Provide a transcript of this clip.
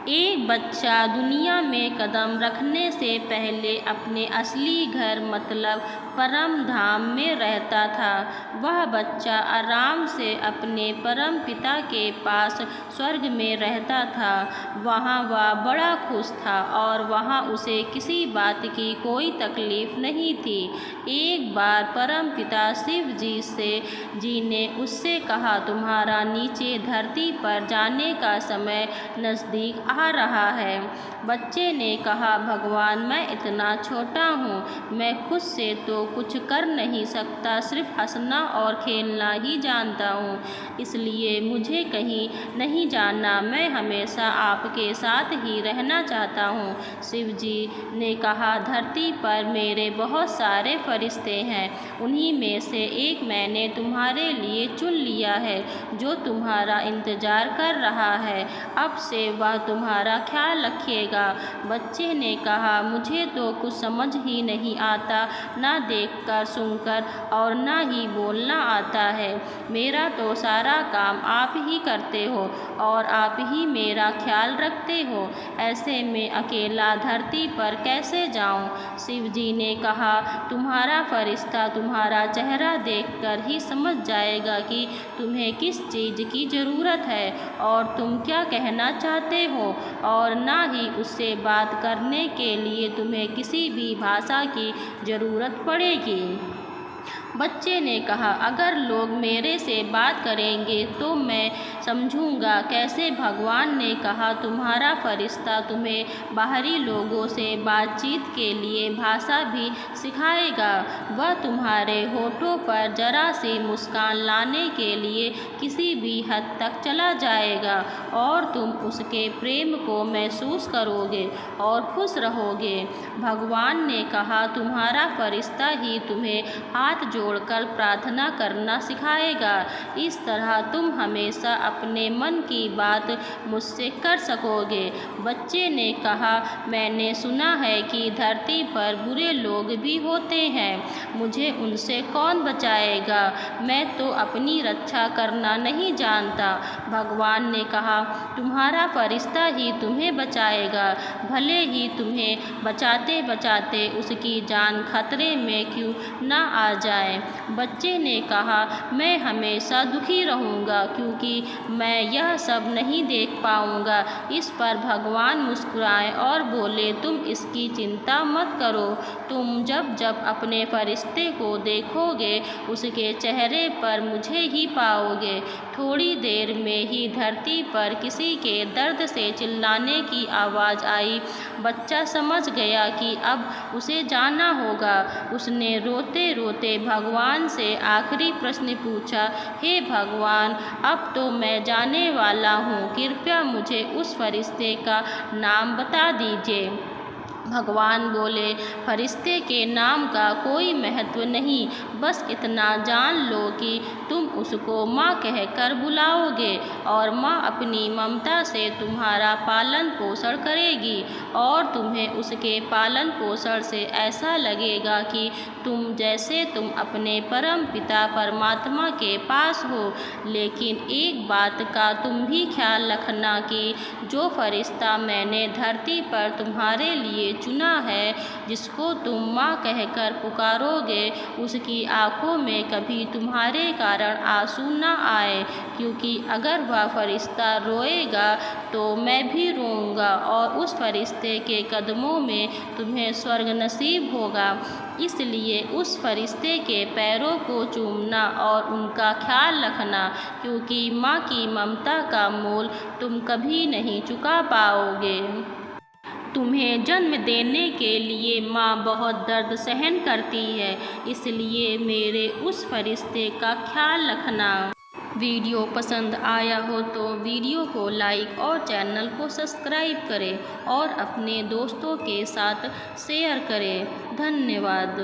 एक बच्चा दुनिया में कदम रखने से पहले अपने असली घर मतलब परम धाम में रहता था। वह बच्चा आराम से अपने परम पिता के पास स्वर्ग में रहता था। वहाँ वह बड़ा खुश था और वहाँ उसे किसी बात की कोई तकलीफ नहीं थी। एक बार परम पिता शिव जी ने उससे कहा, तुम्हारा नीचे धरती पर जाने का समय नज़दीक आ रहा है। बच्चे ने कहा, भगवान मैं इतना छोटा हूँ, मैं खुद से तो कुछ कर नहीं सकता, सिर्फ हंसना और खेलना ही जानता हूँ, इसलिए मुझे कहीं नहीं जाना, मैं हमेशा आपके साथ ही रहना चाहता हूँ। शिव जी ने कहा, धरती पर मेरे बहुत सारे फरिश्ते हैं, उन्हीं में से एक मैंने तुम्हारे लिए चुन लिया है जो तुम्हारा इंतज़ार कर रहा है, अब से वह तुम्हारा ख्याल रखेगा। बच्चे ने कहा, मुझे तो कुछ समझ ही नहीं आता, ना देखकर सुनकर और ना ही बोलना आता है, मेरा तो सारा काम आप ही करते हो और आप ही मेरा ख्याल रखते हो, ऐसे में अकेला धरती पर कैसे जाऊं? शिव जी ने कहा, तुम्हारा फरिश्ता तुम्हारा चेहरा देखकर ही समझ जाएगा कि तुम्हें किस चीज़ की ज़रूरत है और तुम क्या कहना चाहते हो, और ना ही उससे बात करने के लिए तुम्हें किसी भी भाषा की ज़रूरत पड़ेगी। बच्चे ने कहा, अगर लोग मेरे से बात करेंगे तो मैं समझूंगा कैसे? भगवान ने कहा, तुम्हारा फरिश्ता तुम्हें बाहरी लोगों से बातचीत के लिए भाषा भी सिखाएगा। वह तुम्हारे होठों पर जरा सी मुस्कान लाने के लिए किसी भी हद तक चला जाएगा और तुम उसके प्रेम को महसूस करोगे और खुश रहोगे। भगवान ने कहा, तुम्हारा फरिश्ता ही तुम्हें हाथ जोड़कर प्रार्थना करना सिखाएगा, इस तरह तुम हमेशा अपने मन की बात मुझसे कर सकोगे। बच्चे ने कहा, मैंने सुना है कि धरती पर बुरे लोग भी होते हैं, मुझे उनसे कौन बचाएगा? मैं तो अपनी रक्षा करना नहीं जानता। भगवान ने कहा, तुम्हारा फरिश्ता ही तुम्हें बचाएगा, भले ही तुम्हें बचाते बचाते उसकी जान खतरे में क्यों ना आ जाए। बच्चे ने कहा, मैं हमेशा दुखी रहूँगा क्योंकि मैं यह सब नहीं देख पाऊँगा। इस पर भगवान मुस्कुराए और बोले, तुम इसकी चिंता मत करो, तुम जब जब अपने फरिश्ते को देखोगे उसके चेहरे पर मुझे ही पाओगे। थोड़ी देर में ही धरती पर किसी के दर्द से चिल्लाने की आवाज़ आई। बच्चा समझ गया कि अब उसे जाना होगा। उसने रोते रोते भगवान से आखिरी प्रश्न पूछा, हे भगवान, अब तो मैं जाने वाला हूँ, कृपया मुझे उस फरिश्ते का नाम बता दीजिए। भगवान बोले, फरिश्ते के नाम का कोई महत्व नहीं, बस इतना जान लो कि तुम उसको माँ कहकर बुलाओगे और माँ अपनी ममता से तुम्हारा पालन पोषण करेगी और तुम्हें उसके पालन पोषण से ऐसा लगेगा कि तुम अपने परम पिता परमात्मा के पास हो। लेकिन एक बात का तुम भी ख्याल रखना कि जो फरिश्ता मैंने धरती पर तुम्हारे लिए चुना है, जिसको तुम माँ कहकर पुकारोगे, उसकी आँखों में कभी तुम्हारे कारण आंसू न आए, क्योंकि अगर वह फरिश्ता रोएगा तो मैं भी रोऊंगा और उस फरिश्ते के कदमों में तुम्हें स्वर्ग नसीब होगा। इसलिए उस फरिश्ते के पैरों को चूमना और उनका ख्याल रखना, क्योंकि माँ की ममता का मोल तुम कभी नहीं चुका पाओगे। तुम्हें जन्म देने के लिए माँ बहुत दर्द सहन करती है, इसलिए मेरे उस फरिश्ते का ख्याल रखना। वीडियो पसंद आया हो तो वीडियो को लाइक और चैनल को सब्सक्राइब करें और अपने दोस्तों के साथ शेयर करें। धन्यवाद।